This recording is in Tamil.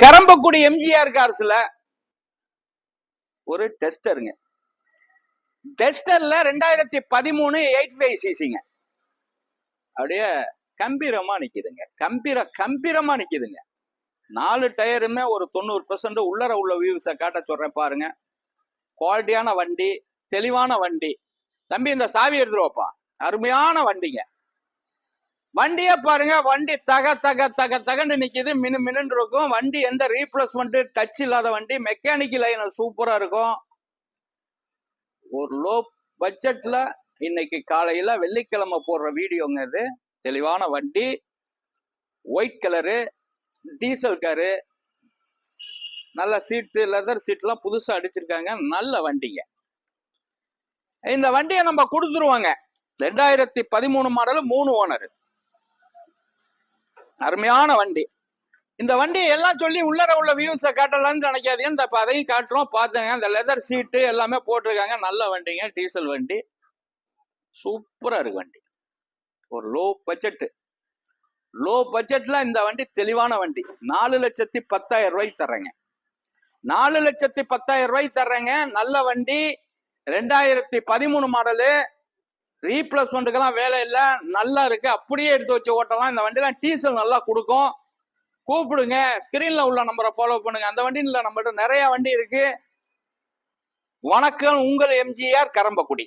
கரம்பக்குடி எம்ஜிஆர் கார்ஸ்ல ஒரு டெஸ்டருங்க. டெஸ்டர்ல 2013 8.5 சிசிங்க. அப்படியே கம்பீரமா நிக்குதுங்க. கம்பீரமா நிக்குதுங்க. 4 டயருமே ஒரு 90% உள்ளர உள்ள வியூஸை காட்ட சொல்றேன் பாருங்க. குவாலிட்டியான வண்டி, தெளிவான வண்டி. தம்பி இந்த சாவி எடுத்துருவாப்பா. அருமையான வண்டிங்க. வண்டியே பாருங்க, வண்டி தகன்னு நிக்குது, மின்னு இருக்கும். வண்டி எந்த ரீப்ளேஸ்மெண்ட் டச் இல்லாத வண்டி. மெக்கானிக்கல் லைன் சூப்பரா இருக்கும். ஒரு லோ பட்ஜெட்ல இன்னைக்கு காலையில வெள்ளிக்கிழமை போடுற வீடியோங்க இது. தெளிவான வண்டி, ஒயிட் கலரு, டீசல் காரு, நல்ல சீட்டு, லெதர் சீட்லாம் புதுசா அடிச்சிருக்காங்க. நல்ல வண்டிங்க. இந்த வண்டியை நம்ம கொடுத்துருவாங்க. 2013 மாடல், 3 ஓனர். அருமையான வண்டி. இந்த வண்டியை எல்லாம் சொல்லி உள்ளர உள்ள வியூஸை காட்டலாம்னு நினைக்காதீங்க. இந்த அதையும் காட்டுறோம் பாத்துங்க. இந்த லெதர் சீட்டு எல்லாமே போட்டிருக்காங்க. நல்ல வண்டிங்க, டீசல் வண்டி, சூப்பரா இருக்கு வண்டி. ஒரு லோ பட்ஜெட்ல இந்த வண்டி தெளிவான வண்டி. 4,10,000 ரூபாய்க்கு தர்றேங்க. 4,10,000 ரூபாய்க்கு தர்றேங்க. நல்ல வண்டி, 2013 மாடலு, ரீப்ளேஸ்மெண்ட்டுக்கெல்லாம் வேலை இல்லை, நல்லா இருக்கு. அப்படியே எடுத்து வச்சு ஓட்டலாம். இந்த வண்டிலாம் டீசல் நல்லா கொடுக்கும். கூப்பிடுங்க, ஸ்கிரீன்ல உள்ள நம்பரை ஃபாலோ பண்ணுங்க. அந்த வண்டியில் நம்மகிட்ட நிறைய வண்டி இருக்கு. வணக்கம், உங்கள் எம்ஜிஆர் கரம்பக்குடி.